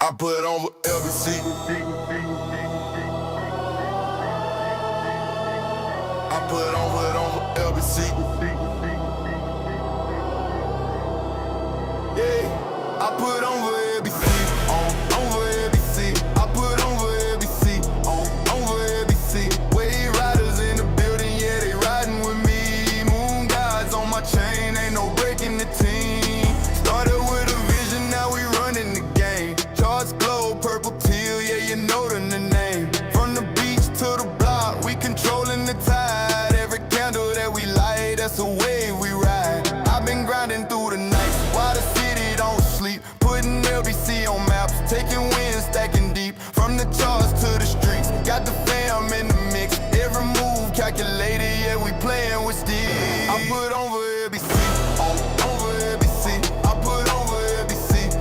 I put on LBC. I put on LBC. Yeah, I put on LBC. Over LBC. I put on LBC. Over LBC. Wave riders in the building, yeah, they riding with me. Moon guys on my chain, ain't no breaking the team. Started with a vision, now we running the game. Charts glow, purple teal, yeah, you know the name. From the beach to the block, we controlling the tide. Every candle that we light, that's a wave we ride. I've been grinding through the nights while the city don't sleep. Putting LBC on maps, taking wins, stacking deep. From the charts to the streets, got the fam in the mix. Every move calculated, yeah, we playing with steel. I put over LBC, over LBC. I put over LBC,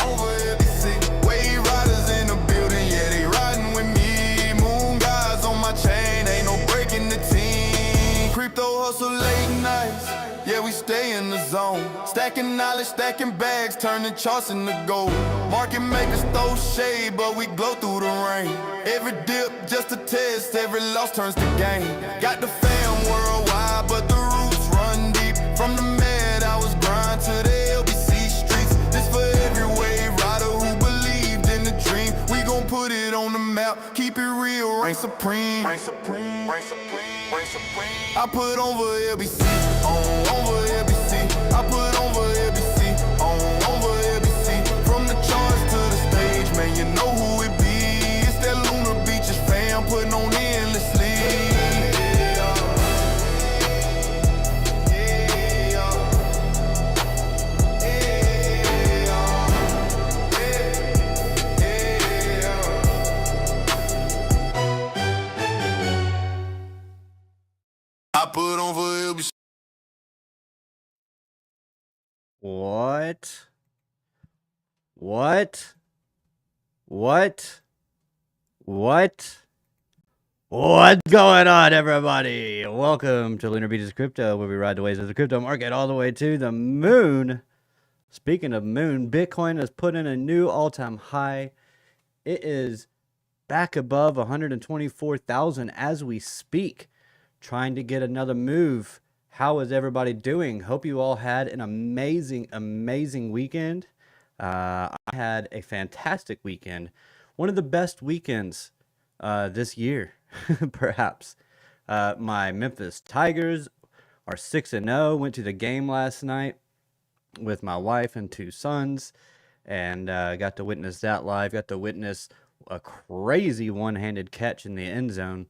over LBC. Wave riders in the building, yeah, they riding with me. Moon guys on my chain, ain't no breaking the team. Crypto hustle late nights, yeah, we stay in the zone. Stacking knowledge, stacking bags, turning charts into gold. Market makers throw shade, but we glow through the rain. Every dip just a test, every loss turns to gain. Got the fam worldwide, but the roots run deep. From the med, I was grind to the LBC streets. This for every wave rider who believed in the dream. We gon' put it on the map, keep it real, reign supreme. Reign supreme, reign supreme, reign supreme. I put over LBC, over LBC. I put over LBC, over LBC. From the charts to the stage, man, you know who it be. It's that Lunar Beaches fam putting on endlessly. I put on for LBC. What? What? What? What? What's going on, everybody? Welcome to Lunar Beaches Crypto, where we ride the waves of the crypto market all the way to the moon. Speaking of moon, Bitcoin has put in a new all-time high. It is back above 124,000 as we speak, trying to get another move. How is everybody doing? Hope you all had an amazing weekend. I had a fantastic weekend. One of the best weekends this year, perhaps. My Memphis Tigers are 6-0. Went to the game last night with my wife and two sons, and got to witness that live. Got to witness a crazy one-handed catch in the end zone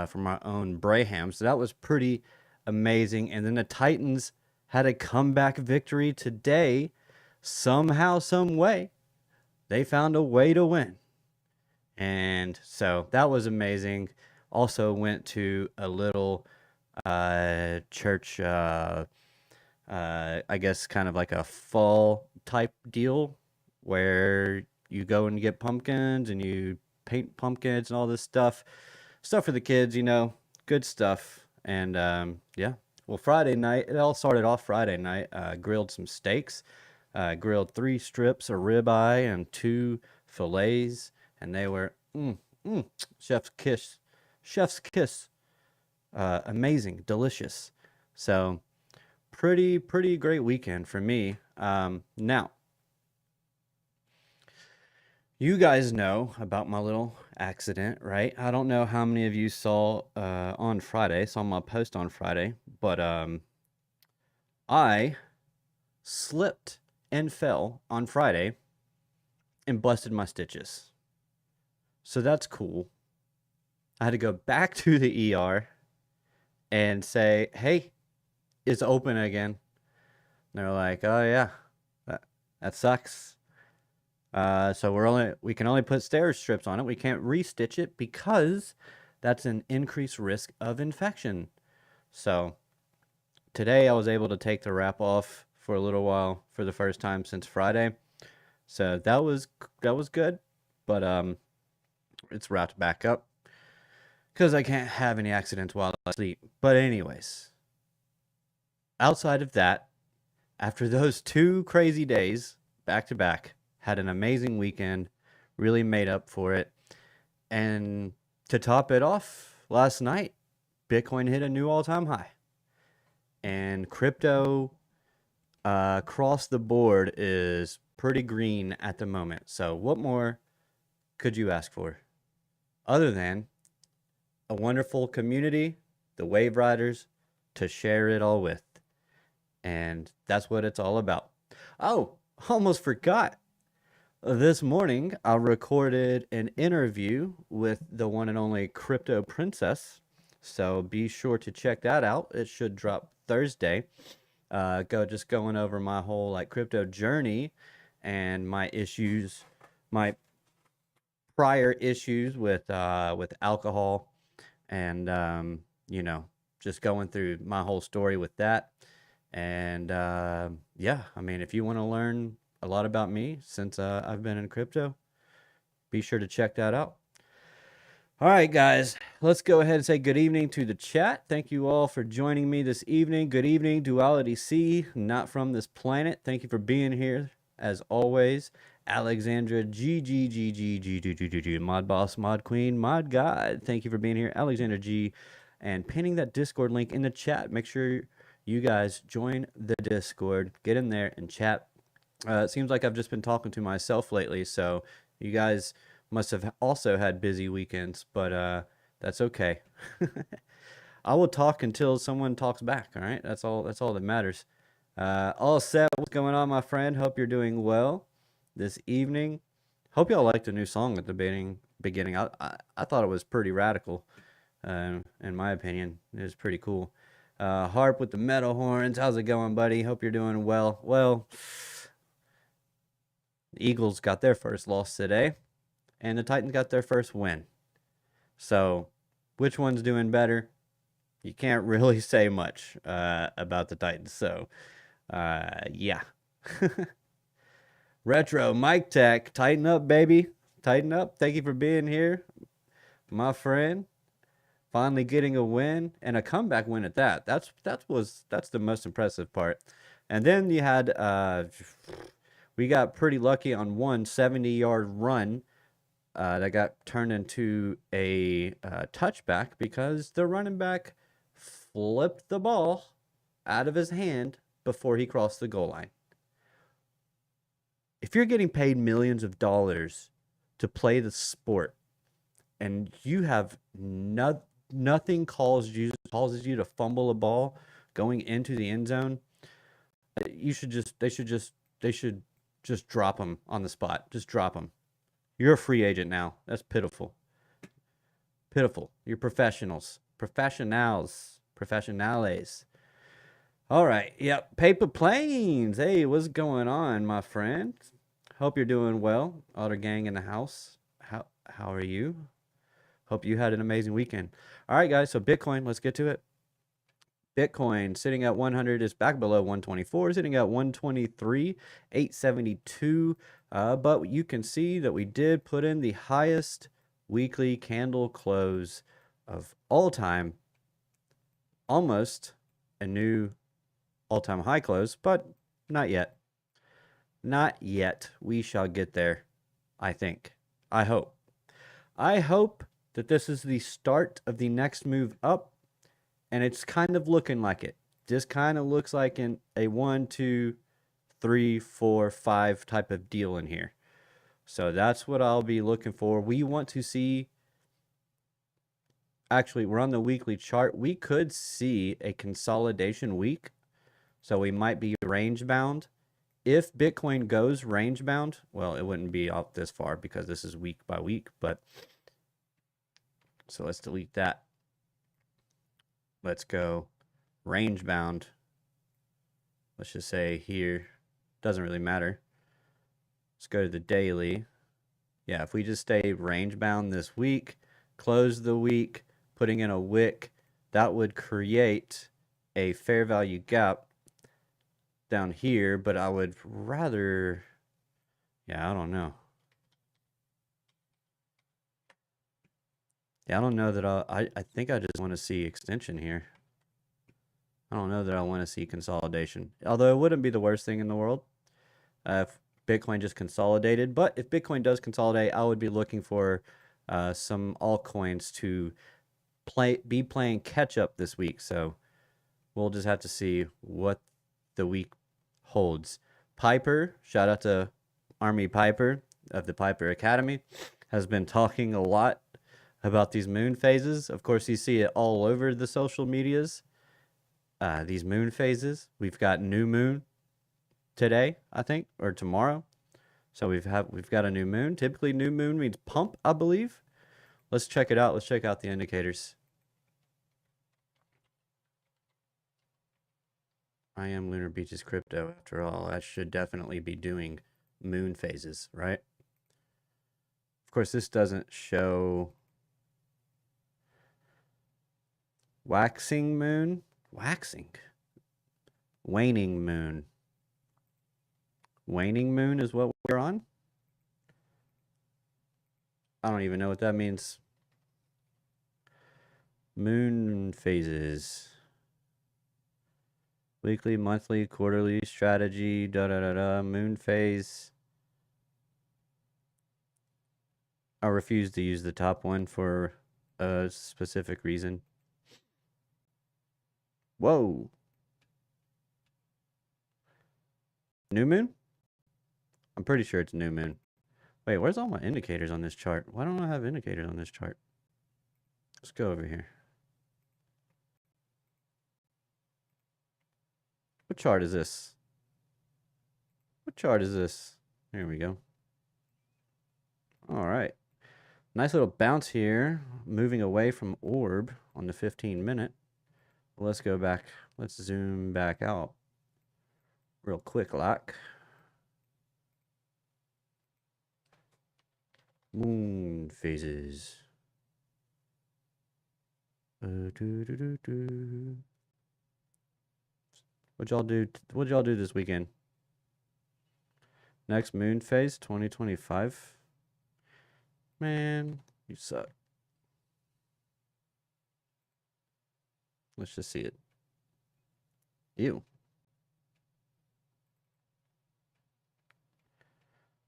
from our own Braham. So that was pretty amazing. And then the Titans had a comeback victory today. Somehow, some way, they found a way to win. And so that was amazing. Also went to a little church, I guess kind of like a fall type deal where you go and get pumpkins and you paint pumpkins and all this stuff for the kids, you know, good stuff. And yeah, well, Friday night, it all started off Friday night. Grilled some steaks, grilled 3 strips of ribeye and 2 fillets, and they were chef's kiss, amazing, delicious. So pretty great weekend for me. Now, you guys know about my little accident, right? I don't know how many of you saw on Friday, saw my post on Friday, but I slipped and fell on Friday and busted my stitches. So that's cool. I had to go back to the ER and say, hey, it's open again. And they're like, oh yeah, that sucks. So we can only put stair strips on it. We can't restitch it because that's an increased risk of infection. So today I was able to take the wrap off for a little while for the first time since Friday. So that was good, but it's wrapped back up because I can't have any accidents while I sleep. But anyways, outside of that, after those 2 crazy days back to back, had an amazing weekend. really made up for it. And to top it off, last night, Bitcoin hit a new all-time high. And crypto across the board is pretty green at the moment. So what more could you ask for other than a wonderful community, the Wave Riders, to share it all with? And that's what it's all about. Oh, almost forgot. This morning, I recorded an interview with the one and only Crypto Princess. So be sure to check that out. It should drop Thursday. Going over my whole like crypto journey and my issues, my prior issues with alcohol, and just going through my whole story with that. And yeah, I mean, if you want to learn a lot about me since I've been in crypto, be sure to check that out. All right, guys, let's go ahead and say good evening to the chat. Thank you all for joining me this evening. Good evening, Duality C, not from this planet. Thank you for being here, as always. Alexandra G, Mod Boss, Mod Queen, Mod God. Thank you for being here, Alexandra G, and pinning that Discord link in the chat. Make sure you guys join the Discord. Get in there and chat. It seems like I've just been talking to myself lately, so you guys must have also had busy weekends, but that's okay. I will talk until someone talks back. All right, that's all that matters. All set. What's going on, my friend? Hope you're doing well this evening. Hope y'all liked the new song at the beginning. I thought it was pretty radical. In my opinion, it was pretty cool. Harp with the metal horns. How's it going, buddy? Hope you're doing well. Well, the Eagles got their first loss today, and the Titans got their first win. So, which one's doing better? You can't really say much about the Titans. So, yeah. Retro Mike Tech, tighten up, baby. Tighten up. Thank you for being here, my friend. Finally getting a win, and a comeback win at that. That's the most impressive part. And then you had we got pretty lucky on one 70-yard run that got turned into a touchback because the running back flipped the ball out of his hand before he crossed the goal line. If you're getting paid millions of dollars to play the sport and you have nothing causes you to fumble a ball going into the end zone, they should just drop him on the spot. Just drop him. You're a free agent now. That's pitiful. Pitiful. You're professionals. Professionales. All right. Yep. Paper planes. Hey, what's going on, my friend? Hope you're doing well. Otter gang in the house. How are you? Hope you had an amazing weekend. All right, guys. So Bitcoin, let's get to it. Bitcoin sitting at 100 is back below 124, sitting at 123,872. But you can see that we did put in the highest weekly candle close of all time. Almost a new all-time high close, but not yet. Not yet. We shall get there, I think. I hope. I hope that this is the start of the next move up, and it's kind of looking like it. Just kind of looks like a 1, 2, 3, 4, 5 type of deal in here. So that's what I'll be looking for. We want to see, actually, we're on the weekly chart. We could see a consolidation week. So we might be range bound. If Bitcoin goes range bound, well, it wouldn't be up this far because this is week by week, but so let's delete that. Let's go range bound. Let's just say here, doesn't really matter. Let's go to the daily. Yeah, if we just stay range bound this week, close the week, putting in a wick, that would create a fair value gap down here, but I would rather, yeah, I don't know. Yeah, I don't know that I think I just want to see extension here. I don't know that I want to see consolidation, although it wouldn't be the worst thing in the world. Bitcoin just consolidated. But if Bitcoin does consolidate, I would be looking for some altcoins to be playing catch up this week. So we'll just have to see what the week holds. Piper, shout out to Army Piper of the Piper Academy, has been talking a lot about these moon phases. Of course, you see it all over the social medias. These moon phases. We've got new moon today, I think, or tomorrow. So we've got a new moon. Typically, new moon means pump, I believe. Let's check it out. Let's check out the indicators. I am Lunar Beaches Crypto. After all, I should definitely be doing moon phases, right? Of course, this doesn't show waxing moon. Waxing. Waning moon. Waning moon is what we're on? I don't even know what that means. Moon phases. Weekly, monthly, quarterly, strategy, moon phase. I refuse to use the top one for a specific reason. Whoa. New moon? I'm pretty sure it's new moon. Wait, where's all my indicators on this chart? Why don't I have indicators on this chart? Let's go over here. What chart is this? What chart is this? There we go. All right. Nice little bounce here, moving away from orb on the 15-minute. Let's go back. Let's zoom back out real quick like. Moon phases. What'd y'all do? What'd y'all do this weekend? Next moon phase, 2025. Man, you suck. Let's just see it. Ew.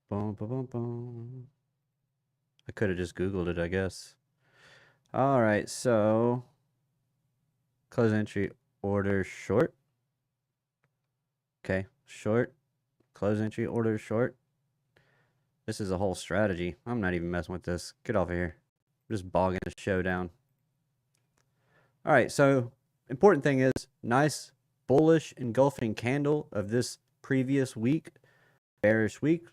Boom, boom, boom, boom. I could have just Googled it, I guess. All right, so close entry order short. Okay, short. Close entry order short. This is a whole strategy. I'm not even messing with this. Get off of here. I'm just bogging the show down. All right, so important thing is nice bullish engulfing candle of this previous week, bearish week,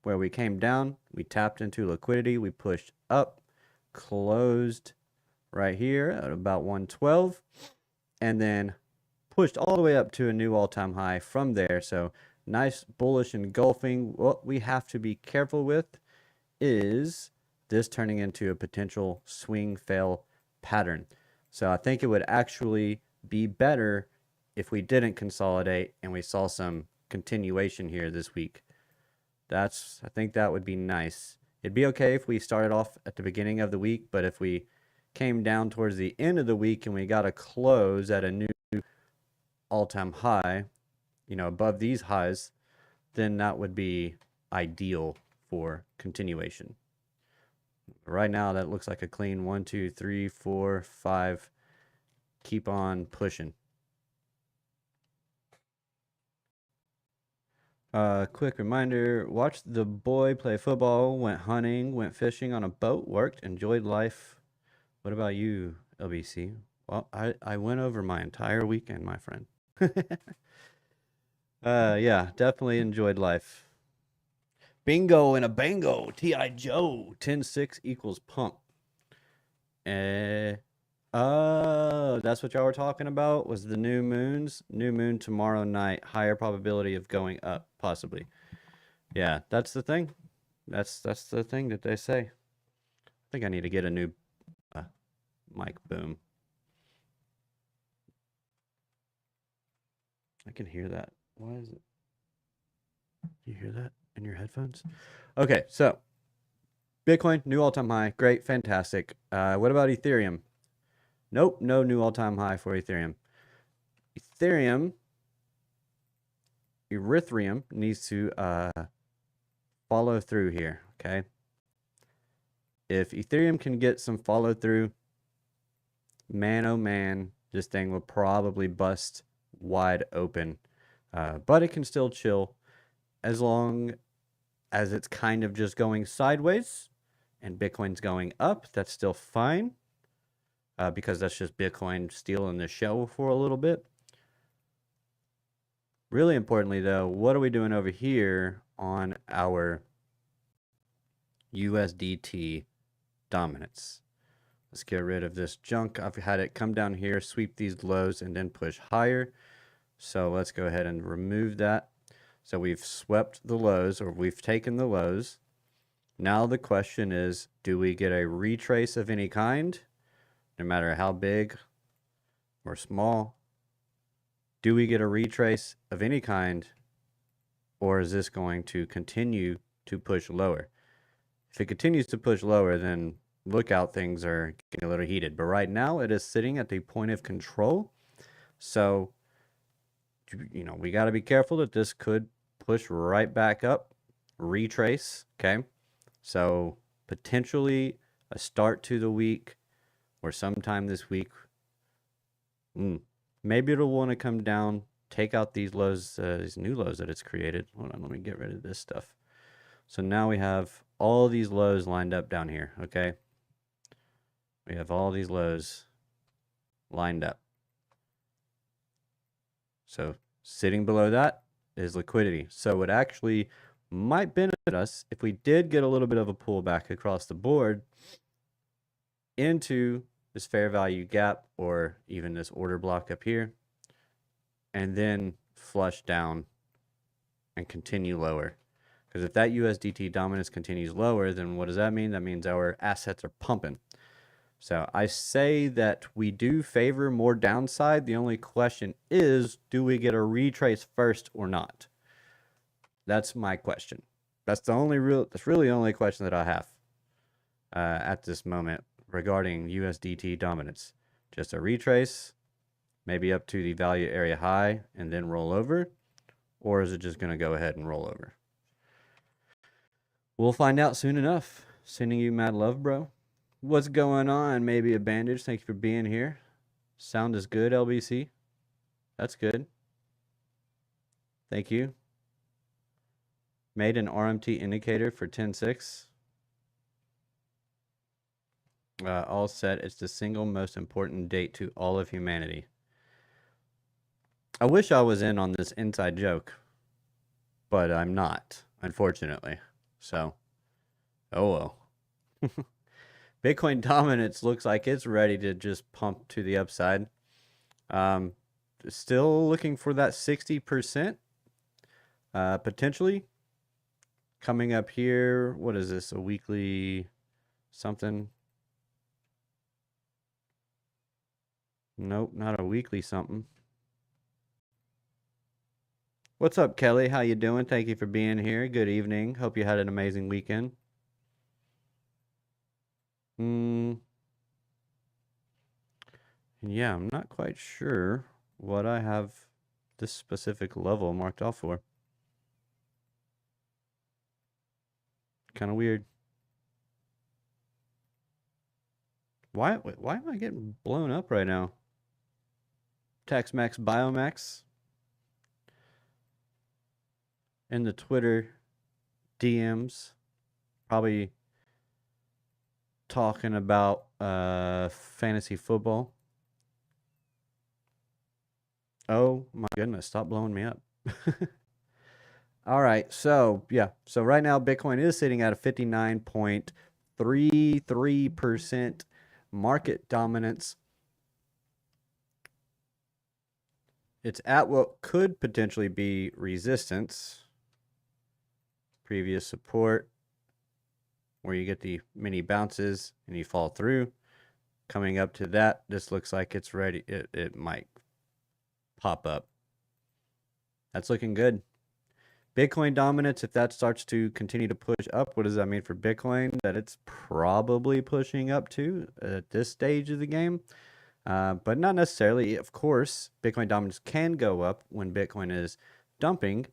where we came down, we tapped into liquidity, we pushed up, closed right here at about 112, and then pushed all the way up to a new all-time high from there. So nice bullish engulfing. What we have to be careful with is this turning into a potential swing fail pattern. So I think it would actually be better if we didn't consolidate and we saw some continuation here this week. I think that would be nice. It'd be okay if we started off at the beginning of the week, but if we came down towards the end of the week and we got a close at a new all-time high, you know, above these highs, then that would be ideal for continuation. Right now, that looks like a clean 1, 2, 3, 4, 5. Keep on pushing. Quick reminder, watched the boy play football, went hunting, went fishing on a boat, worked, enjoyed life. What about you, LBC? Well, I went over my entire weekend, my friend. Yeah, definitely enjoyed life. Bingo and a bango. T.I. Joe. 10-6 equals pump. Oh, that's what y'all were talking about, was the new moons. New moon tomorrow night. Higher probability of going up, possibly. Yeah, that's the thing. That's the thing that they say. I think I need to get a new mic boom. I can hear that. Why is it? You hear that in your headphones? Okay, so Bitcoin, new all-time high. Great, fantastic. What about Ethereum? Nope, no new all-time high for Ethereum. Ethereum needs to follow through here, okay? If Ethereum can get some follow through, man, oh man, this thing will probably bust wide open. But it can still chill as long as it's kind of just going sideways and Bitcoin's going up. That's still fine because that's just Bitcoin stealing the show for a little bit. Really importantly, though, what are we doing over here on our USDT dominance? Let's get rid of this junk. I've had it come down here, sweep these lows, and then push higher. So let's go ahead and remove that. So we've swept the lows, or we've taken the lows. Now the question is, do we get a retrace of any kind, no matter how big or small? Do we get a retrace of any kind, or is this going to continue to push lower? If it continues to push lower, then look out, things are getting a little heated. But right now, it is sitting at the point of control. So, you know, we got to be careful that this could push right back up, retrace, okay? So, potentially a start to the week or sometime this week. Maybe it'll want to come down, take out these lows, these new lows that it's created. Hold on, let me get rid of this stuff. So now we have all these lows lined up down here, okay? We have all these lows lined up. So sitting below that is liquidity. So it actually might benefit us if we did get a little bit of a pullback across the board into this fair value gap or even this order block up here, and then flush down and continue lower. Because if that USDT dominance continues lower, then what does that mean? That means our assets are pumping. So I say that we do favor more downside. The only question is, do we get a retrace first or not? That's my question. That's really the only question that I have at this moment regarding USDT dominance. Just a retrace, maybe up to the value area high and then roll over, or is it just going to go ahead and roll over? We'll find out soon enough. Sending you mad love, bro. What's going on? Maybe a bandage. Thank you for being here. Sound is good, LBC. That's good. Thank you. Made an RMT indicator for 10.6. All set. It's the single most important date to all of humanity. I wish I was in on this inside joke, but I'm not, unfortunately. So, oh well. Bitcoin dominance looks like it's ready to just pump to the upside. Still looking for that 60%. Potentially coming up here. What is this? A weekly something? Nope, not a weekly something. What's up, Kelly? How you doing? Thank you for being here. Good evening. Hope you had an amazing weekend. Yeah, I'm not quite sure what I have this specific level marked off for. Kind of weird. Why am I getting blown up right now? Taxmax Biomax in the Twitter DMs, probably talking about fantasy football. Oh my goodness, stop blowing me up. All right, so yeah, so right now Bitcoin is sitting at a 59.33% market dominance. It's at what could potentially be resistance, previous support, where you get the mini bounces and you fall through. Coming up to that, this looks like it's ready. It might pop up. That's looking good. Bitcoin dominance, if that starts to continue to push up, what does that mean for Bitcoin? That it's probably pushing up to at this stage of the game. But not necessarily. Of course, Bitcoin dominance can go up when Bitcoin is dumping.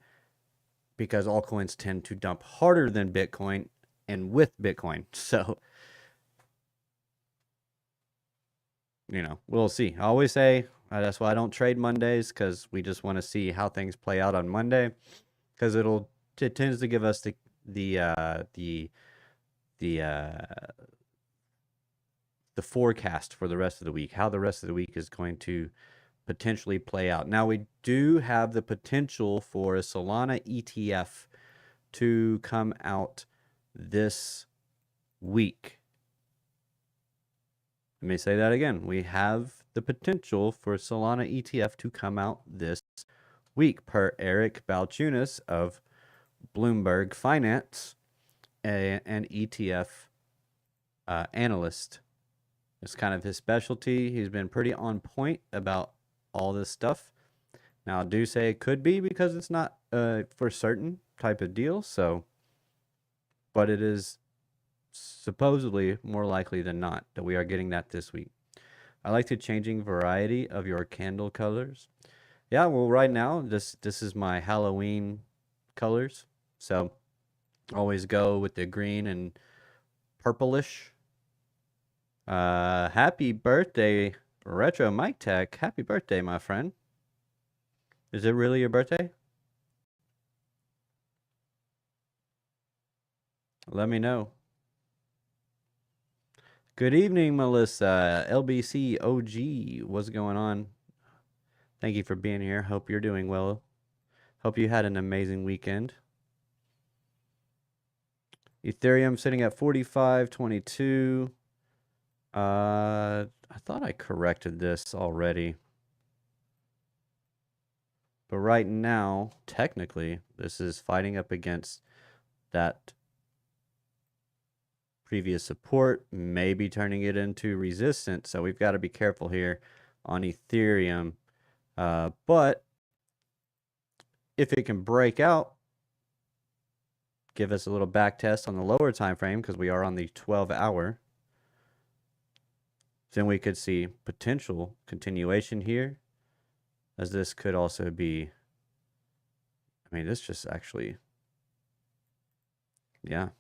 because altcoins tend to dump harder than Bitcoin and with Bitcoin. So, we'll see. I always say that's why I don't trade Mondays, because we just want to see how things play out on Monday, because it tends to give us the forecast for the rest of the week, how the rest of the week is going to potentially play out. Now, we do have the potential for a Solana ETF to come out this week. Let me say that again. We have the potential for Solana ETF to come out this week, per Eric Balchunas of Bloomberg Finance, an ETF analyst. It's kind of his specialty. He's been pretty on point about all this stuff. Now, I do say it could be because it's not for certain type of deal. So, but it is supposedly more likely than not that we are getting that this week. I like the changing variety of your candle colors. Yeah, well, right now this is my Halloween colors. So, always go with the green and purplish. Happy birthday, Retro Mike Tech. Happy birthday, my friend. Is it really your birthday? Let me know. Good evening, Melissa. LBC OG. What's going on? Thank you for being here. Hope you're doing well. Hope you had an amazing weekend. Ethereum sitting at 45.22. I thought I corrected this already. But right now, technically, this is fighting up against that previous support, maybe turning it into resistance. So we've got to be careful here on Ethereum. But if it can break out, give us a little back test on the lower time frame, because we are on the 12-hour, then we could see potential continuation here, as this could also be, I mean, this just actually, yeah.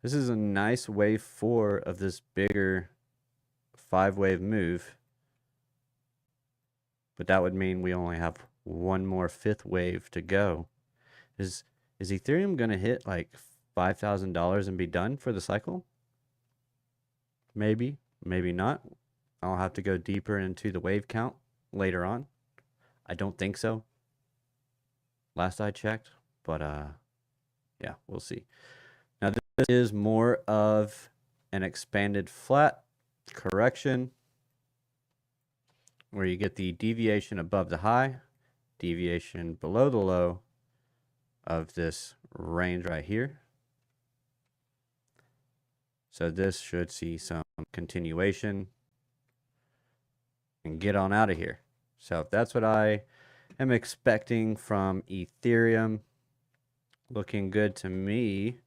This is a nice wave 4 of this bigger 5-wave move. But that would mean we only have one more 5th wave to go. Is Ethereum going to hit like $5,000 and be done for the cycle? Maybe, maybe not. I'll have to go deeper into the wave count later on. I don't think so. Last I checked, but yeah, we'll see. Now, this is more of an expanded flat correction, where you get the deviation above the high, deviation below the low of this range right here. So this should see some continuation and get on out of here. So that's what I am expecting from Ethereum. Looking good to me.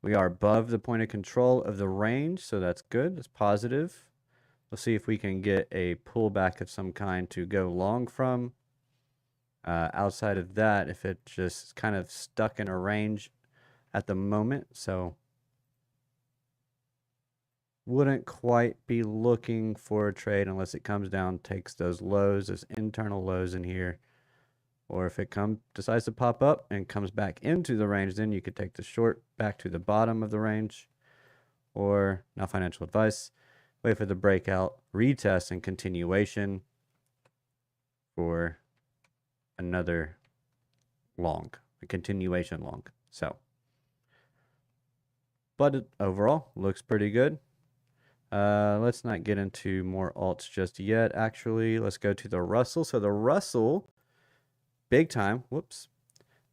We are above the point of control of the range, so that's good. That's positive. We'll see if we can get a pullback of some kind to go long from. Outside of that, if it just kind of stuck in a range at the moment, so wouldn't quite be looking for a trade unless it comes down, takes those lows, those internal lows in here. Or if it decides to pop up and comes back into the range, then you could take the short back to the bottom of the range. Or, not financial advice, wait for the breakout, retest, and continuation for another long, a continuation long. So, but it overall looks pretty good. Let's not get into more alts just yet. Actually, let's go to the Russell. So the Russell, big time. Whoops.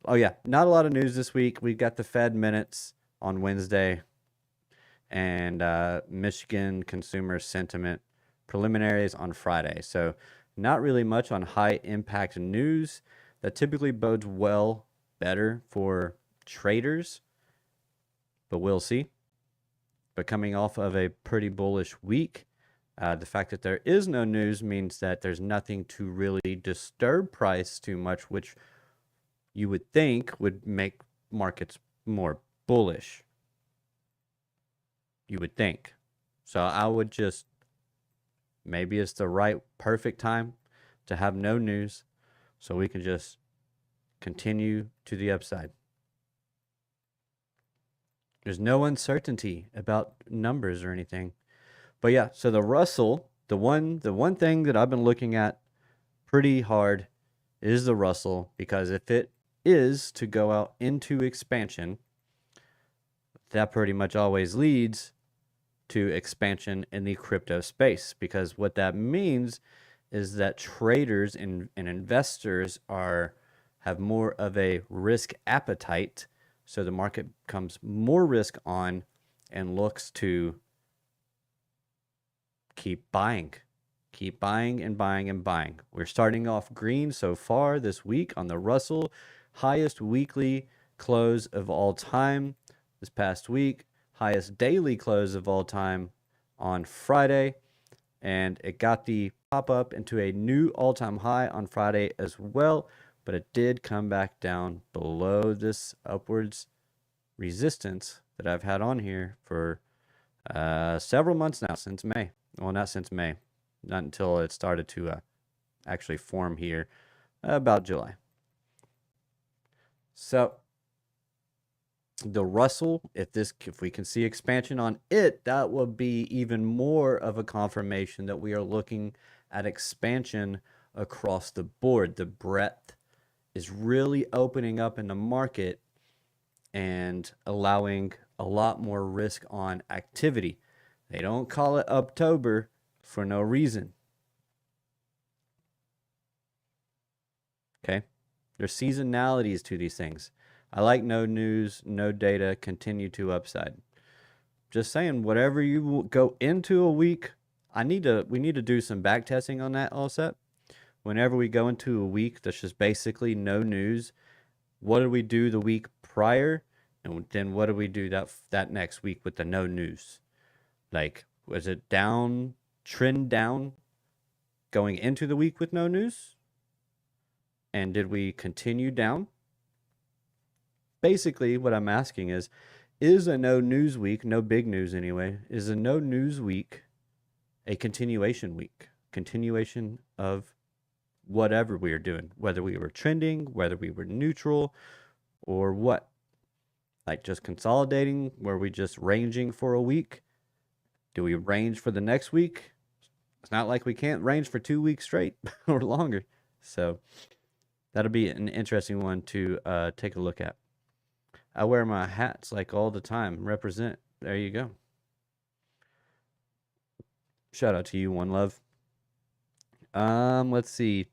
Oh yeah, not a lot of news this week. We've got the Fed minutes on Wednesday, and Michigan consumer sentiment preliminaries on Friday. So not really much on high impact news. That typically bodes better for traders, but we'll see. But coming off of a pretty bullish week, The fact that there is no news means that there's nothing to really disturb price too much, which you would think would make markets more bullish. You would think. So I would just, maybe it's the right, perfect time to have no news so we can just continue to the upside. There's no uncertainty about numbers or anything. But yeah, so the Russell, the one thing that I've been looking at pretty hard is the Russell, because if it is to go out into expansion, that pretty much always leads to expansion in the crypto space, because what that means is that traders and investors have more of a risk appetite, so the market becomes more risk on and looks to keep buying and buying and buying. We're starting off green so far this week on the Russell, highest weekly close of all time this past week, highest daily close of all time on Friday, and it got the pop up into a new all-time high on Friday as well, but it did come back down below this upwards resistance that I've had on here for several months now, since May. Well, not since May, not until it started to actually form here about July. So the Russell, if we can see expansion on it, that will be even more of a confirmation that we are looking at expansion across the board. The breadth is really opening up in the market and allowing a lot more risk on activity. They don't call it Uptober for no reason. Okay? There's seasonalities to these things. I like no news, no data, continue to upside. Just saying, whatever you go into a week, we need to do some back testing on that all set. Whenever we go into a week that's just basically no news, what did we do the week prior? And then what did we do that next week with the no news? Like, was it down, trend down going into the week with no news? And did we continue down? Basically, what I'm asking is a no news week, no big news anyway, is a no news week a continuation week? Continuation of whatever we are doing, whether we were trending, whether we were neutral, or what? Like just consolidating, were we just ranging for a week? Do we range for the next week? It's not like we can't range for 2 weeks straight or longer. So that'll be an interesting one to take a look at. I wear my hats like all the time. Represent. There you go. Shout out to you, One Love. Let's see.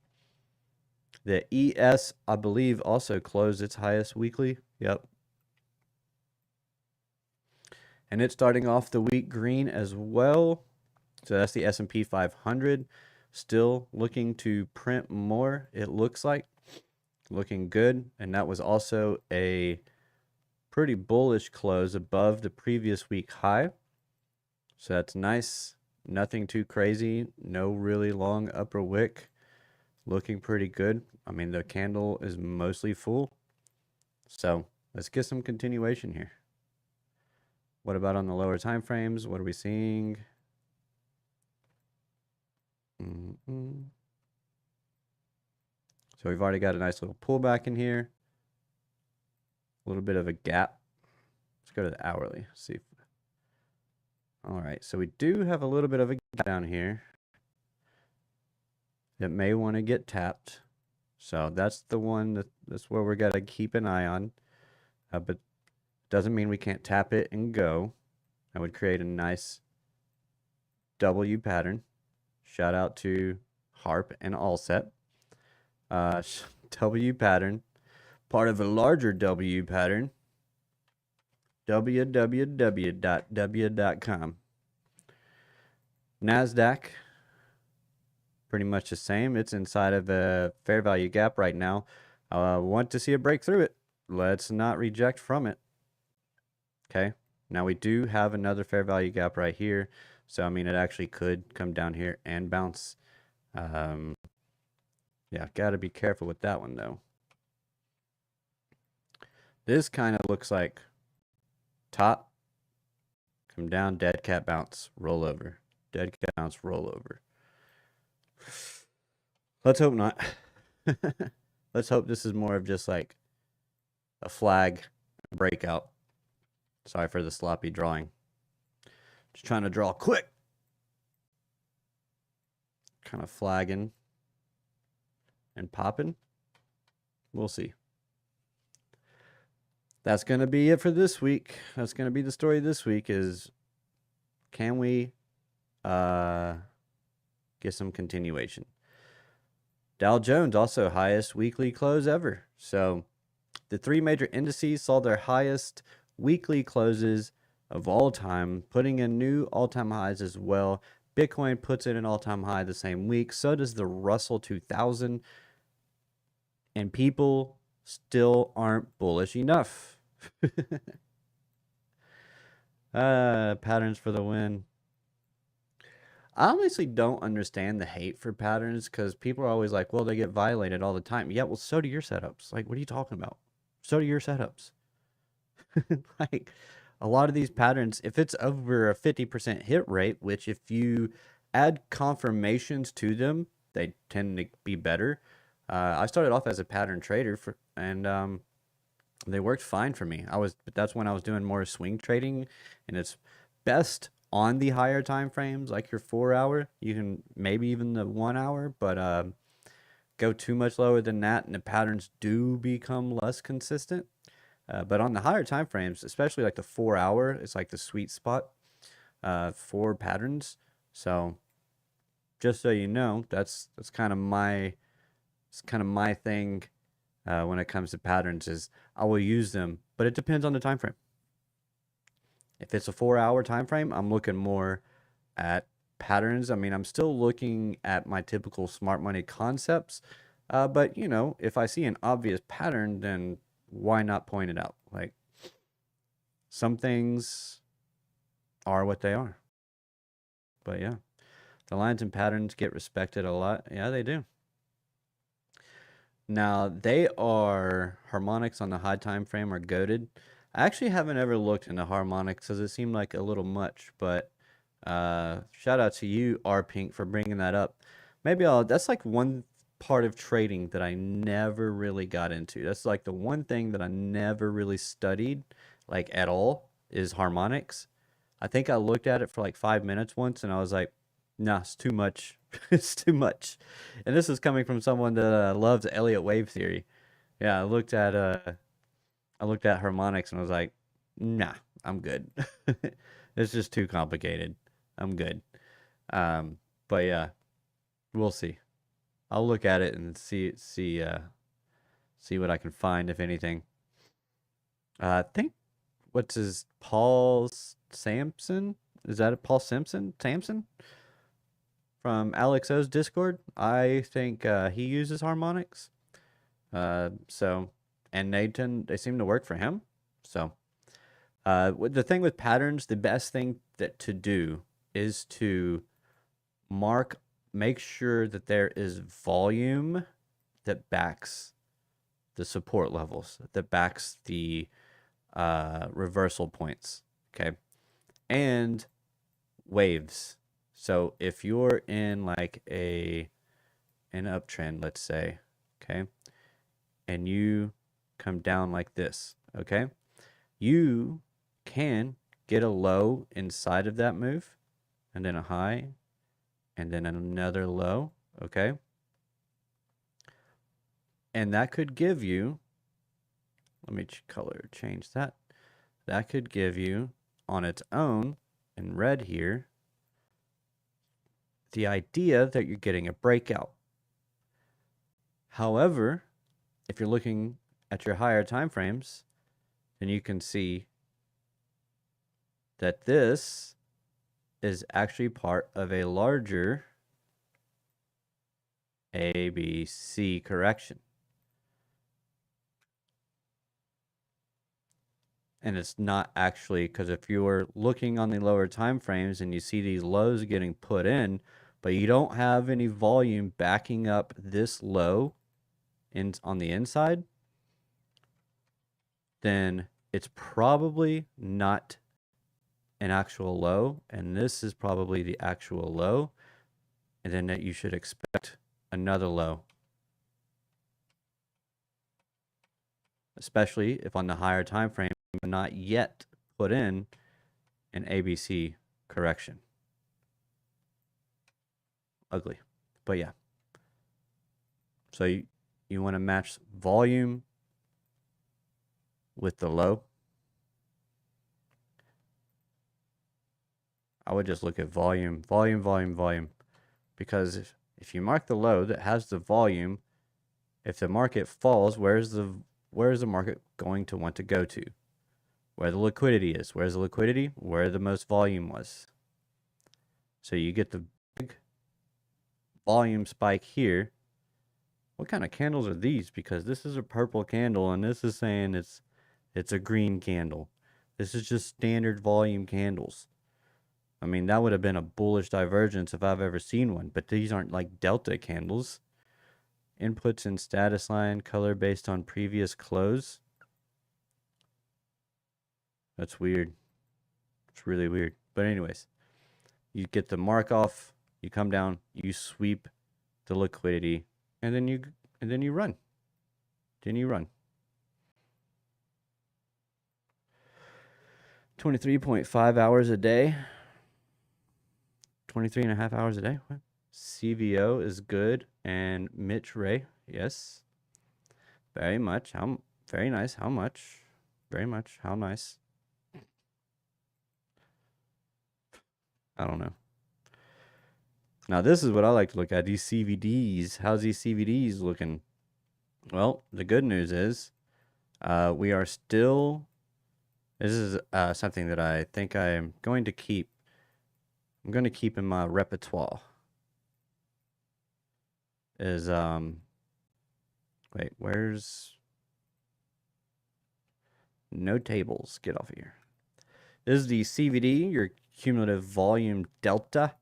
The ES, I believe, also closed its highest weekly. Yep. And it's starting off the week green as well. So that's the S&P 500. Still looking to print more, it looks like. Looking good. And that was also a pretty bullish close above the previous week high. So that's nice. Nothing too crazy. No really long upper wick. Looking pretty good. I mean, the candle is mostly full. So let's get some continuation here. What about on the lower time frames? What are we seeing? So we've already got a nice little pullback in here. A little bit of a gap. Let's go to the hourly. See. All right, so we do have a little bit of a gap down here that may want to get tapped. So that's the one that's where we're gonna keep an eye on. But doesn't mean we can't tap it and go. That would create a nice W pattern. Shout out to Harp and Allset. W pattern, part of a larger W pattern. www.w.com. NASDAQ, pretty much the same. It's inside of a fair value gap right now. I want to see a break through it. Let's not reject from it. Okay, now we do have another fair value gap right here. So, I mean, it actually could come down here and bounce. Yeah, got to be careful with that one, though. This kind of looks like top, come down, dead cat bounce, roll over. Dead cat bounce, roll over. Let's hope not. Let's hope this is more of just like a flag breakout. Sorry for the sloppy drawing. Just trying to draw quick. Kind of flagging and popping. We'll see. That's going to be it for this week. That's going to be the story this week is, can we get some continuation? Dow Jones also highest weekly close ever. So the three major indices saw their highest weekly closes of all time, putting in new all-time highs as well. Bitcoin puts in an all-time high the same week. So does the Russell 2000. And people still aren't bullish enough. Patterns for the win. I honestly don't understand the hate for patterns because people are always like, well, they get violated all the time. Yeah, well, so do your setups. Like, what are you talking about? So do your setups. Like, a lot of these patterns, if it's over a 50% hit rate, which if you add confirmations to them, they tend to be better. I started off as a pattern trader and they worked fine for me. But that's when I was doing more swing trading, and it's best on the higher time frames, like your 4 hour. You can maybe even the 1 hour, but go too much lower than that, and the patterns do become less consistent. But on the higher time frames, especially like the 4 hour, it's like the sweet spot for patterns. So just so you know, that's kind of my thing when it comes to patterns is I will use them, but it depends on the time frame. If it's a 4 hour time frame, I'm looking more at patterns. I mean, I'm still looking at my typical smart money concepts, but you know, if I see an obvious pattern, then why not point it out? Like, some things are what they are. But yeah, the lines and patterns get respected a lot. Yeah, they do. Now, they are harmonics on the high time frame are goaded. I actually haven't ever looked into harmonics because it seemed like a little much, but shout out to you, R Pink, for bringing that up. That's like one part of trading that I never really got into. That's like the one thing that I never really studied, like at all, is harmonics. I think I looked at it for like 5 minutes once and I was like, nah, it's too much. It's too much. And this is coming from someone that loves Elliott wave theory. Yeah, I looked at harmonics and I was like, nah, I'm good. It's just too complicated. I'm good. But yeah, we'll see. I'll look at it and see what I can find, if anything. I think what's his Paul Sampson? Is that it? Paul Simpson? Samson? From Alex O's Discord. I think he uses harmonics. So, and they seem to work for him. So, the thing with patterns, the best thing to do is to make sure that there is volume that backs the support levels, that backs the reversal points. Okay, and waves. So if you're in like an uptrend, let's say, okay, and you come down like this, okay, you can get a low inside of that move, and then a high, and then another low, okay, and that could give you, let me change that. That could give you on its own in red here the idea that you're getting a breakout. However, if you're looking at your higher time frames, then you can see that this is actually part of a larger ABC correction. And it's not actually, because if you were looking on the lower time frames and you see these lows getting put in, but you don't have any volume backing up this low on the inside, then it's probably not an actual low, and this is probably the actual low, and then that you should expect another low, especially if on the higher time frame not yet put in an ABC correction. Ugly, but yeah. So you want to match volume with the low. I would just look at volume, because if you mark the low that has the volume, if the market falls, where's the market going to want to go to? Where the liquidity is. Where's the liquidity? Where the most volume was. So you get the big volume spike here. What kind of candles are these? Because this is a purple candle and this is saying it's a green candle. This is just standard volume candles. I mean, that would have been a bullish divergence if I've ever seen one, but these aren't like delta candles. Inputs and status line, color based on previous close. That's weird. It's really weird. But anyways, you get the mark off, you come down, you sweep the liquidity, and then you run. Then you run. 23.5 hours a day. 23 and a half hours a day. What? CVO is good, and Mitch Ray, yes. Very much. Very nice. How much? Very much. How nice? I don't know. Now this is what I like to look at, these CVDs. How's these CVDs looking? Well, the good news is we are still, this is something that I think I am going to keep. I'm going to keep in my repertoire. Is, wait, where's, no tables, get off of here. This is the CVD, your cumulative volume delta.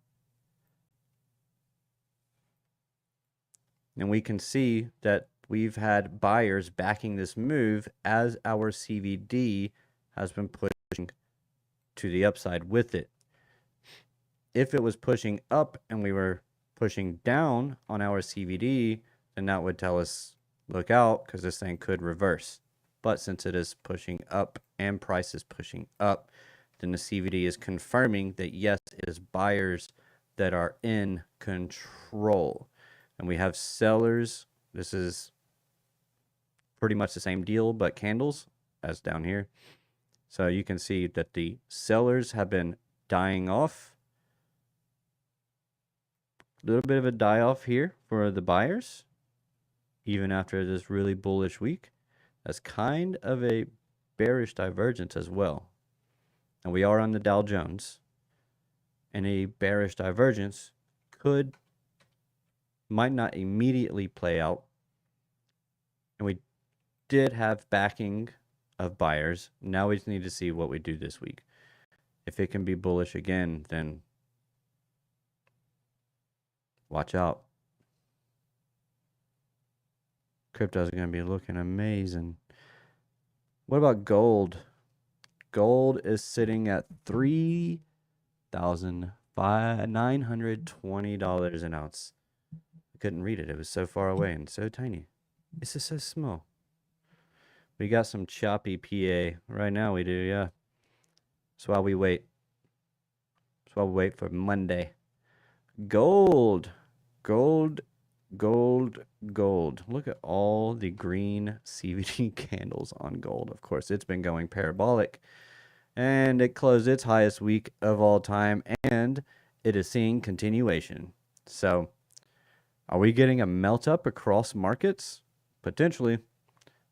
And we can see that we've had buyers backing this move as our CVD has been pushing to the upside with it. If it was pushing up and we were pushing down on our CVD, then that would tell us, look out, because this thing could reverse. But since it is pushing up and price is pushing up, then the CVD is confirming that yes, it is buyers that are in control. And we have sellers. This is pretty much the same deal, but candles as down here. So you can see that the sellers have been dying off. A little bit of a die off here for the buyers, even after this really bullish week. That's kind of a bearish divergence as well. And we are on the Dow Jones. And a bearish divergence might not immediately play out. And we did have backing of buyers. Now we just need to see what we do this week. If it can be bullish again, then watch out. Crypto is going to be looking amazing. What about gold? Gold is sitting at $3,920 an ounce. I couldn't read it. It was so far away and so tiny. This is so small. We got some choppy PA. Right now we do, yeah. That's why we wait. That's why we wait for Monday. Gold. Gold. Look at all the green CVD candles on gold. Of course, it's been going parabolic. And it closed its highest week of all time. And it is seeing continuation. So, are we getting a melt up across markets? Potentially.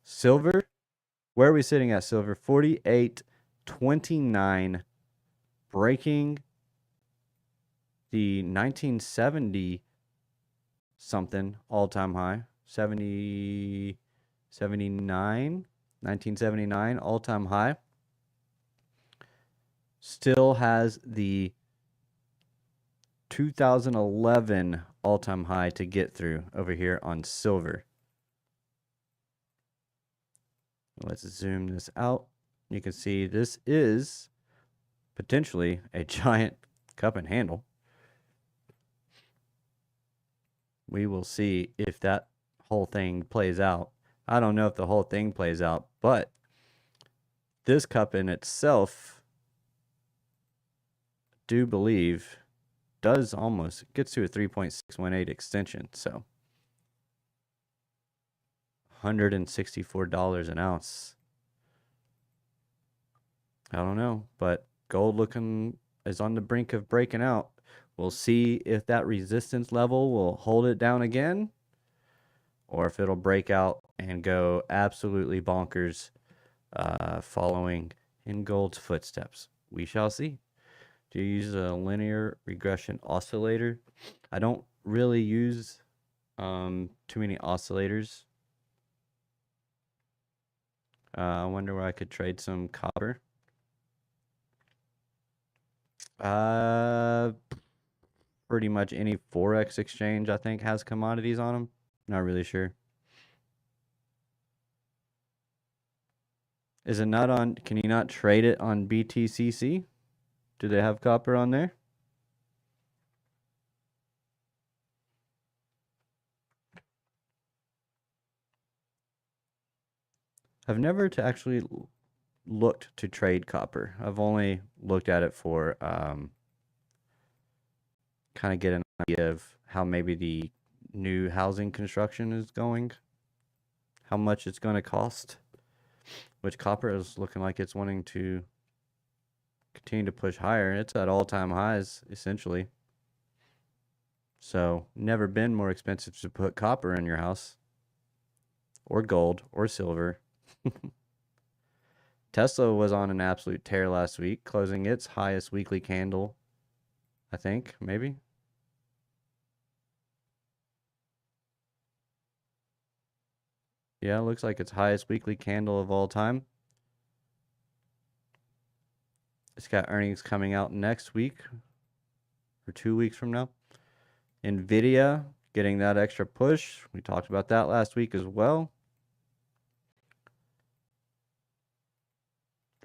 Silver. Where are we sitting at silver? 48.29. Breaking the 1970 something all-time high. 1979 all-time high. still has the 2011 all-time high to get through over here on silver. Let's zoom this out. You can see this is potentially a giant cup and handle. We will see if that whole thing plays out. I don't know if the whole thing plays out, but this cup in itself, do believe, does almost gets to a 3.618 extension. So $164 an ounce. I don't know, but gold looking is on the brink of breaking out. We'll see if that resistance level will hold it down again, or if it'll break out and go absolutely bonkers, following in gold's footsteps. We shall see. Do you use a linear regression oscillator? I don't really use too many oscillators. I wonder where I could trade some copper. Pretty much any Forex exchange, I think, has commodities on them. Not really sure. Is it not on? Can you not trade it on BTCC? Do they have copper on there? I've never actually looked to trade copper. I've only looked at it for kind of get an idea of how maybe the new housing construction is going, how much it's going to cost, which copper is looking like it's wanting to continue to push higher. It's at all-time highs, essentially. So, never been more expensive to put copper in your house, or gold, or silver. Tesla was on an absolute tear last week, closing its highest weekly candle, I think, maybe. Yeah, looks like its highest weekly candle of all time. It's got earnings coming out next week, or 2 weeks from now. Nvidia getting that extra push. We talked about that last week as well.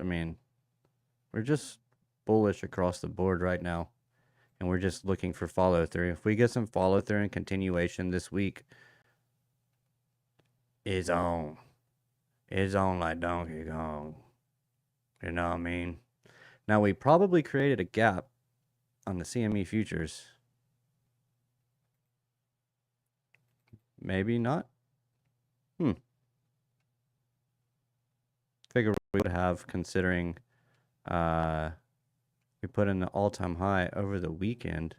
I mean, we're just bullish across the board right now, and we're just looking for follow through. If we get some follow through and continuation this week, is on. It's on like Donkey Kong. You know what I mean? Now, we probably created a gap on the CME futures. Maybe not. Figure we would have, considering we put in the all-time high over the weekend.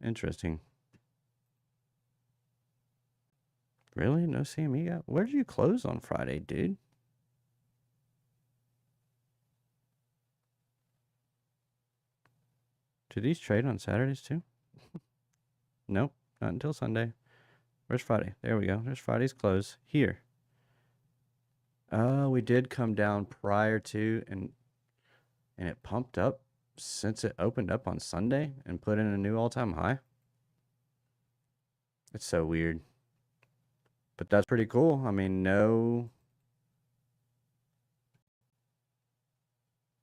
Interesting. Really? No CME gap? Where did you close on Friday, dude? Do these trade on Saturdays too? Nope, not until Sunday. Where's Friday? There we go. There's Friday's close. Here. We did come down prior to, and it pumped up since it opened up on Sunday and put in a new all-time high. It's so weird. But that's pretty cool. I mean, no...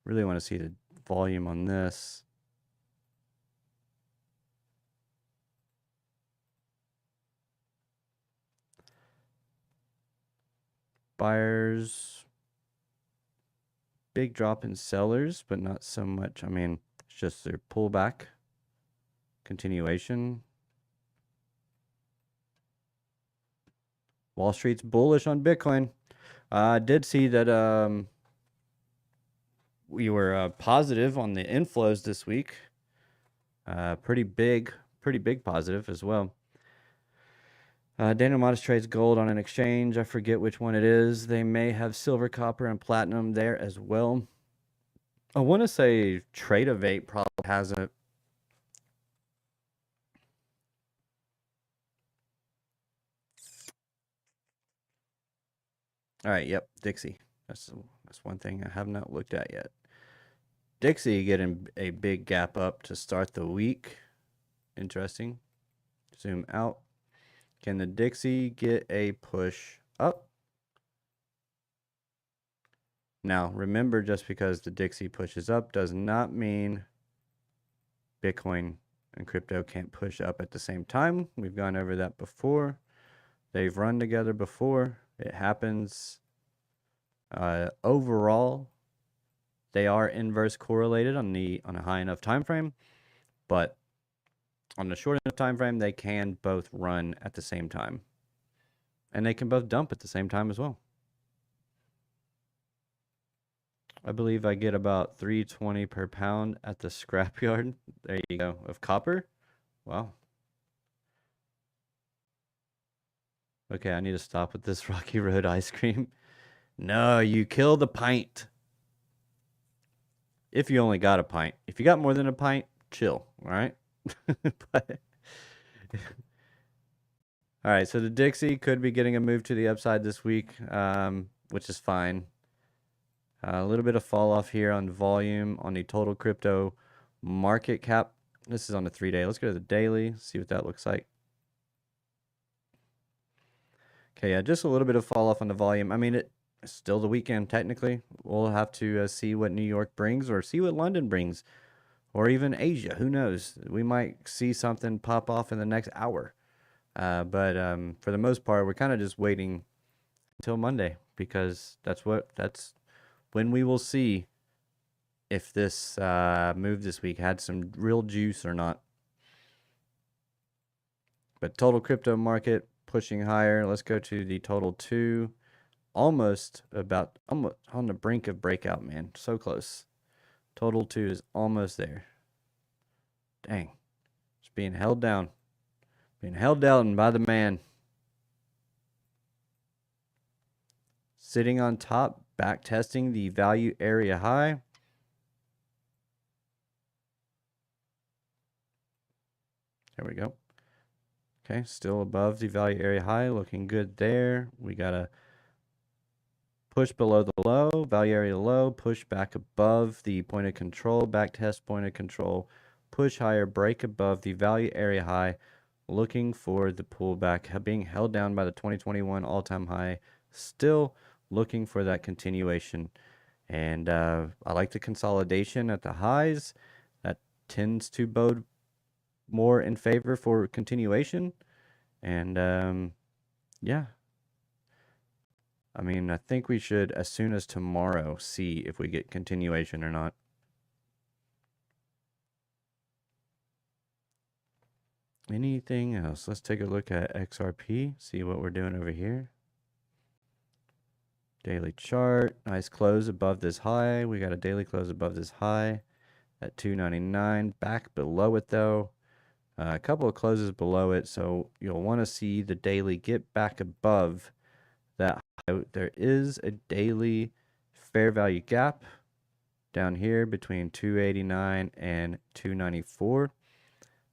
Really want to see the volume on this. Buyers, big drop in sellers, but not so much. I mean, it's just their pullback, continuation. Wall Street's bullish on Bitcoin. I did see that we were positive on the inflows this week. Pretty big positive as well. Daniel Modest trades gold on an exchange. I forget which one it is. They may have silver, copper, and platinum there as well. I want to say Tradeovate probably has it. All right, yep, Dixie. That's one thing I have not looked at yet. Dixie getting a big gap up to start the week. Interesting. Zoom out. Can the Dixie get a push up? Now, remember, just because the Dixie pushes up does not mean Bitcoin and crypto can't push up at the same time. We've gone over that before. They've run together before. It happens. Overall, they are inverse correlated on a high enough time frame, but on a short enough time frame, they can both run at the same time, and they can both dump at the same time as well. I believe I get about $3.20 per pound at the scrapyard. There you go, of copper. Wow. Okay, I need to stop with this Rocky Road ice cream. No, you kill the pint. If you only got a pint. If you got more than a pint, chill, all right? But all right, so the Dixie could be getting a move to the upside this week, which is fine. A little bit of fall off here on volume on the total crypto market cap. This is on the 3-day. Let's go to the daily, see what that looks like. Okay, yeah, just a little bit of fall off on the volume. I mean, it's still the weekend, technically. We'll have to see what New York brings or see what London brings or even Asia. Who knows? We might see something pop off in the next hour. But for the most part, we're kind of just waiting until Monday because that's when we will see if this move this week had some real juice or not. But total crypto market pushing higher. Let's go to the total 2. Almost on the brink of breakout, man. So close. Total 2 is almost there. Dang. It's being held down. Being held down by the man. Sitting on top, back testing the value area high. There we go. Okay, still above the value area high, looking good there. We got to push below the low, value area low, push back above the point of control, back test point of control, push higher, break above the value area high, looking for the pullback, being held down by the 2021 all-time high, still looking for that continuation. And I like the consolidation at the highs. That tends to bode more in favor for continuation. And yeah, I mean, I think we should, as soon as tomorrow, see if we get continuation or not. Anything else? Let's take a look at XRP, see what we're doing over here. Daily chart, nice close above this high. We got a daily close above this high at 299. Back below it though. A couple of closes below it, so you'll want to see the daily get back above that high. There is a daily fair value gap down here between 289 and 294.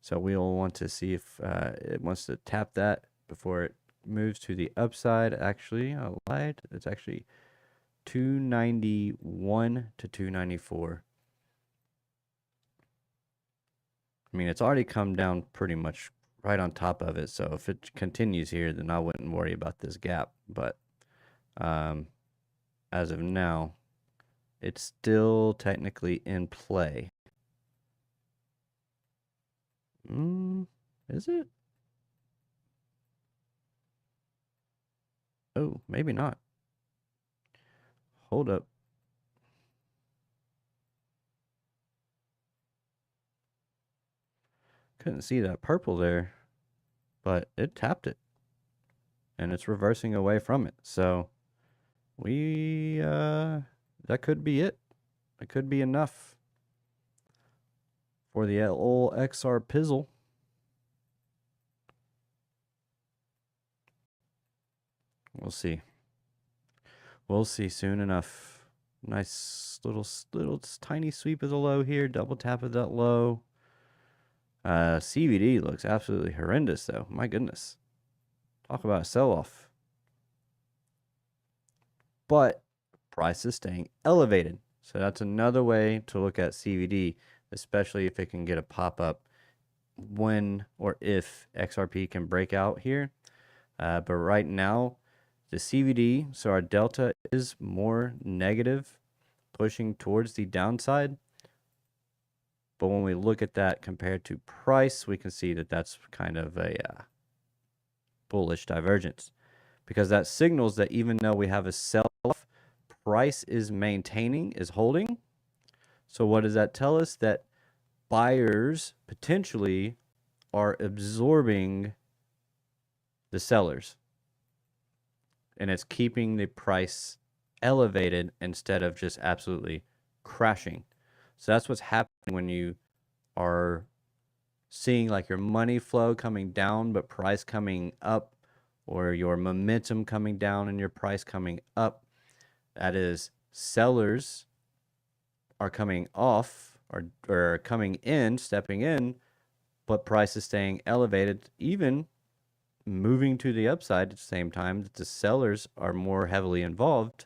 So we'll want to see if it wants to tap that before it moves to the upside. Actually, I lied. It's actually 291 to 294. I mean, it's already come down pretty much right on top of it. So if it continues here, then I wouldn't worry about this gap. But as of now, it's still technically in play. Is it? Oh, maybe not. Hold up. Couldn't see that purple there, but it tapped it. And it's reversing away from it. So we that could be it. It could be enough for the old XR pizzle. We'll see. We'll see soon enough. Nice little tiny sweep of the low here. Double tap of that low. CVD looks absolutely horrendous though. My goodness. Talk about a sell-off. but price is staying elevated. So that's another way to look at CVD, especially if it can get a pop-up when or if XRP can break out here. But right now, the CVD, so our delta is more negative, pushing towards the downside. But when we look at that compared to price, we can see that that's kind of a bullish divergence, because that signals that even though we have a sell-off, price is maintaining, is holding. So what does that tell us? That buyers potentially are absorbing the sellers, and it's keeping the price elevated instead of just absolutely crashing. So that's what's happening when you are seeing like your money flow coming down but price coming up, or your momentum coming down and your price coming up. That is, sellers are coming off or coming in, stepping in, but price is staying elevated, even moving to the upside at the same time that the sellers are more heavily involved.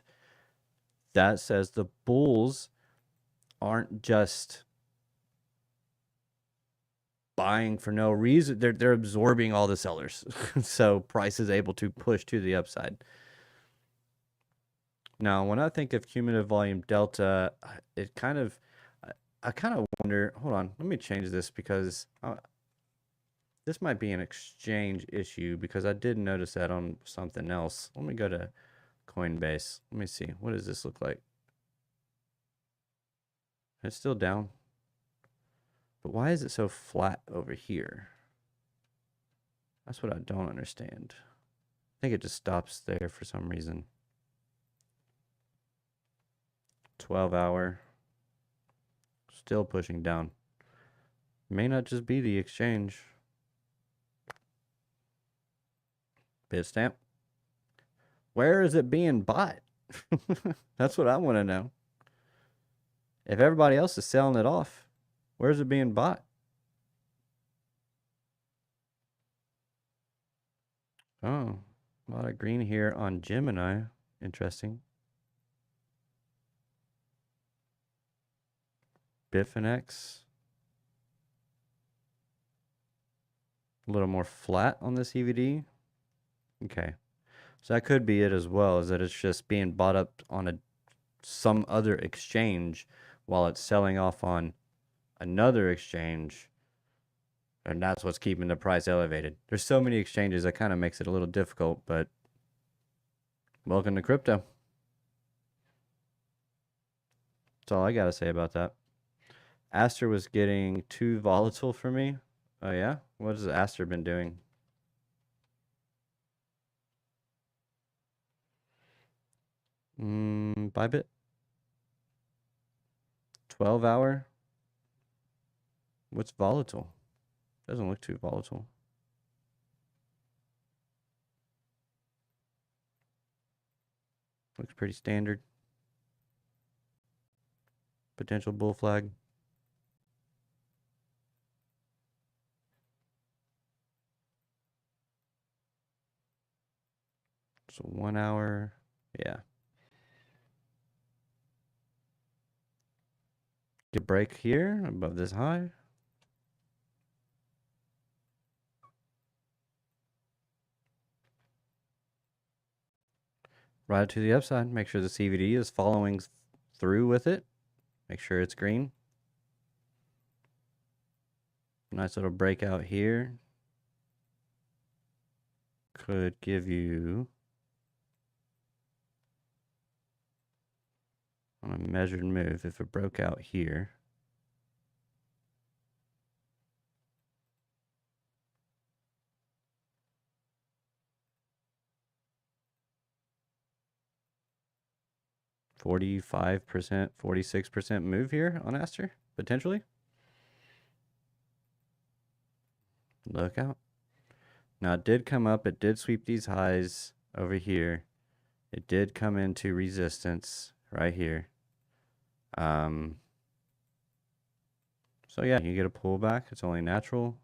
That says the bulls aren't just buying for no reason. They're absorbing all the sellers. So price is able to push to the upside. Now, when I think of cumulative volume delta, it kind of, I kind of wonder, hold on, let me change this, because this might be an exchange issue, because I did notice that on something else. Let me go to Coinbase. Let me see. What does this look like? It's still down. But why is it so flat over here? That's what I don't understand. I think it just stops there for some reason. 12-hour. Still pushing down. May not just be the exchange. Bitstamp. Where is it being bought? That's what I want to know. If everybody else is selling it off, where is it being bought? Oh, a lot of green here on Gemini. Interesting. Bitfinex. A little more flat on this EVD. Okay. So that could be it as well, is that it's just being bought up on some other exchange while it's selling off on another exchange, and that's what's keeping the price elevated. There's so many exchanges that kind of makes it a little difficult, but welcome to crypto. That's all I got to say about that. Aster was getting too volatile for me. Oh yeah? What has Aster been doing? Bybit? 12-hour? What's volatile? Doesn't look too volatile. Looks pretty standard. Potential bull flag. So 1 hour. Yeah. Get break here above this high. Ride it to the upside. Make sure the CVD is following through with it. Make sure it's green. Nice little breakout here. Could give you, on a measured move, if it broke out here, $45%, 46% move here on Aster, potentially. Look out. Now it did come up, it did sweep these highs over here. It did come into resistance right here. So yeah, you get a pullback. It's only natural.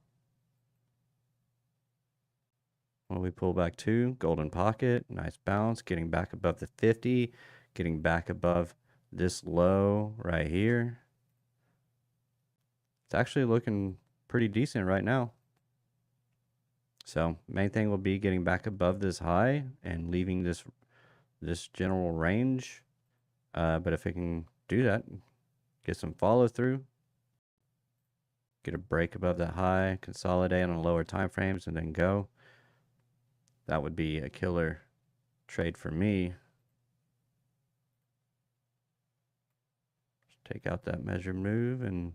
Well, we pull back to golden pocket, nice bounce, getting back above the 50, getting back above this low right here. It's actually looking pretty decent right now. So main thing will be getting back above this high and leaving this general range. But if it can do that, get some follow through, get a break above that high, consolidate on lower time frames, and then go. That would be a killer trade for me. Just take out that measured move and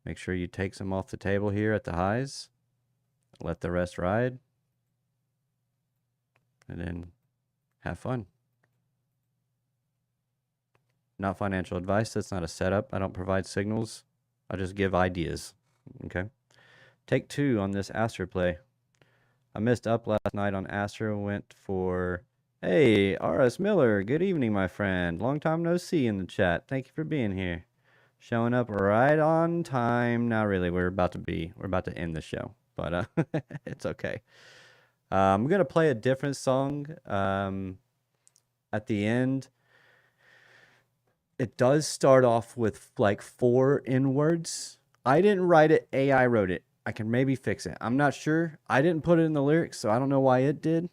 make sure you take some off the table here at the highs. Let the rest ride. And then have fun. Not financial advice. That's not a setup. I don't provide signals. I just give ideas. Okay. Take 2 on this Aster play. I missed up last night on Aster. Went for, hey, R.S. Miller. Good evening, my friend. Long time no see in the chat. Thank you for being here. Showing up right on time. Not really. We're about to end the show, but it's okay. I'm gonna play a different song at the end. It does start off with like 4 N-words. I didn't write it. AI wrote it. I can maybe fix it. I'm not sure. I didn't put it in the lyrics, so I don't know why it did.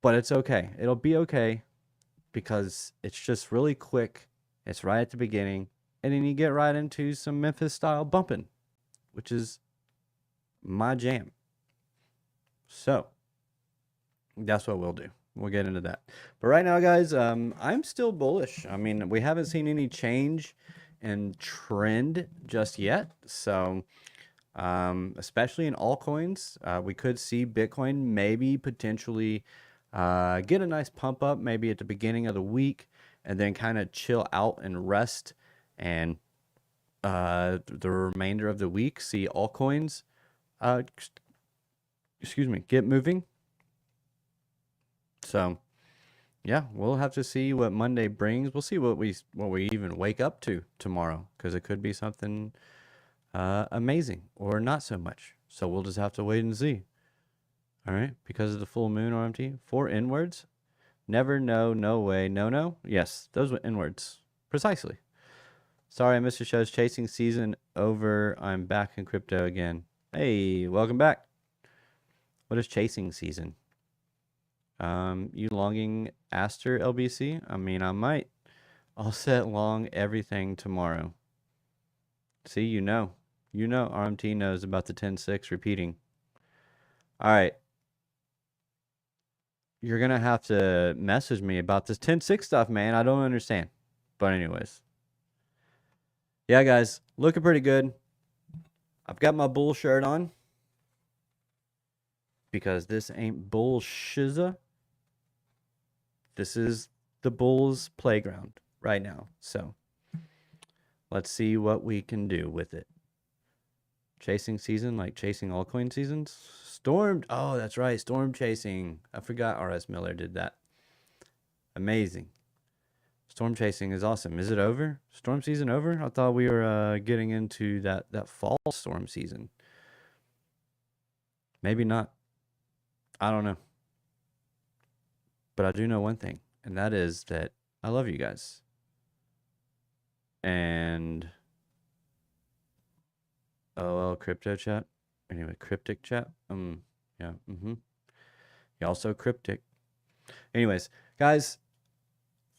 But it's okay. It'll be okay because it's just really quick. It's right at the beginning. And then you get right into some Memphis style bumping, which is my jam. So that's what we'll do. We'll get into that. But right now, guys, I'm still bullish. I mean, we haven't seen any change in trend just yet. So especially in altcoins, we could see Bitcoin maybe potentially get a nice pump up maybe at the beginning of the week and then kind of chill out and rest. And the remainder of the week, see altcoins, get moving. So, yeah, we'll have to see what Monday brings. We'll see what we even wake up to tomorrow, because it could be something amazing or not so much. So we'll just have to wait and see. All right, because of the full moon, RMT. 4 N-words. Never, no, no way, no, no. Yes, those were N-words. Precisely. Sorry, I missed your show's chasing season over. I'm back in crypto again. Hey, welcome back. What is chasing season? You longing Aster LBC? I mean, I might. I'll set long everything tomorrow. See, you know, RMT knows about the 10-6 repeating. All right. You're going to have to message me about this 10-6 stuff, man. I don't understand. But anyways. Yeah, guys, looking pretty good. I've got my bull shirt on because this ain't bullshizza. This is the Bulls playground right now. So let's see what we can do with it. Chasing season, like chasing altcoin seasons. Storm. Oh, that's right. Storm chasing. I forgot R.S. Miller did that. Amazing. Storm chasing is awesome. Is it over? Storm season over? I thought we were getting into that fall storm season. Maybe not. I don't know. But I do know one thing, and that is that I love you guys. And crypto chat. Anyway, cryptic chat. Yeah. You're also cryptic. Anyways, guys,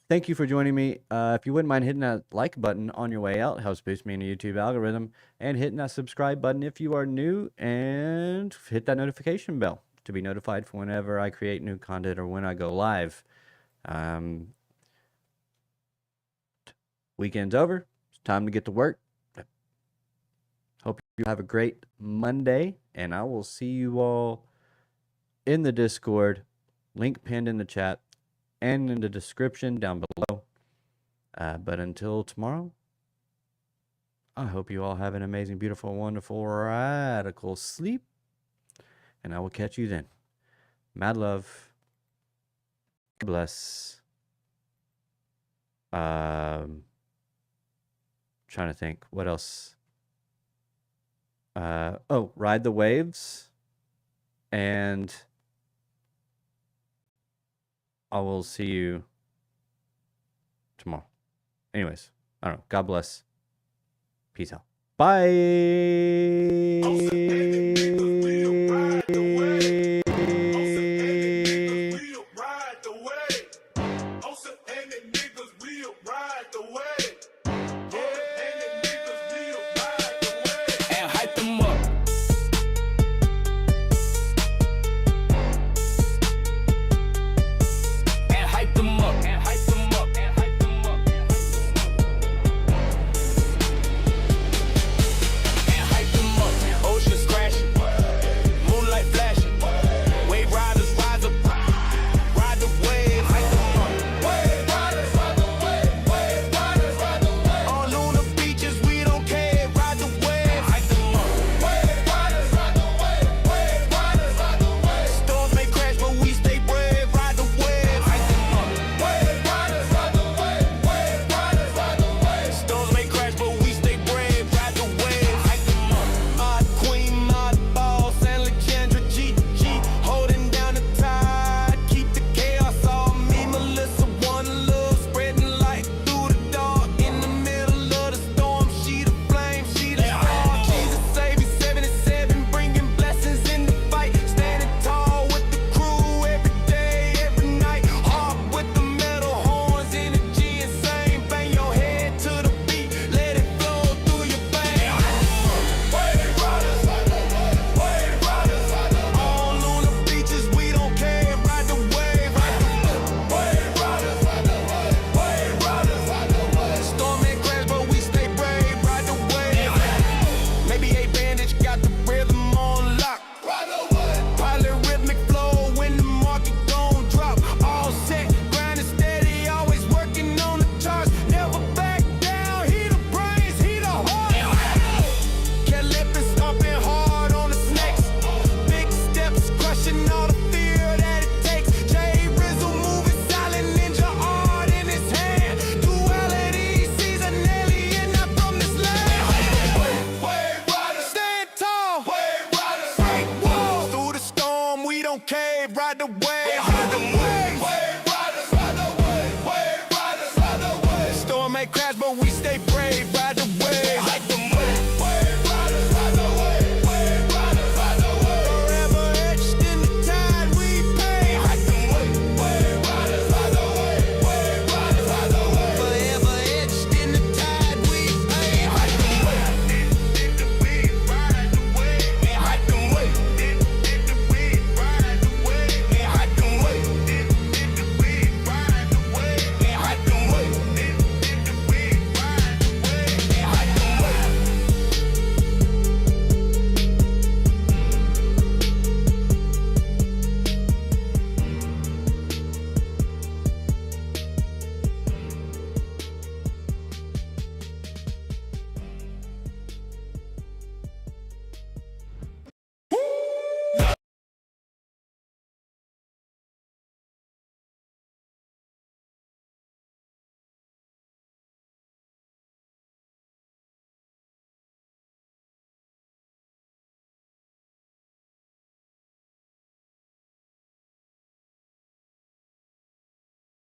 thank you for joining me. If you wouldn't mind hitting that like button on your way out, it helps boost me in the YouTube algorithm, and hitting that subscribe button if you are new, and hit that notification bell to be notified for whenever I create new content or when I go live. Weekend's over. It's time to get to work. Hope you have a great Monday, and I will see you all in the Discord. Link pinned in the chat and in the description down below. But until tomorrow, I hope you all have an amazing, beautiful, wonderful, radical sleep. And I will catch you then. Mad love. God bless. Trying to think. What else? Ride the waves. And I will see you tomorrow. Anyways, I don't know. God bless. Peace out. Bye. cave, ride the wave, ride the wave. Wave riders, ride the wave, wave riders, ride the wave. Storm may crash, but we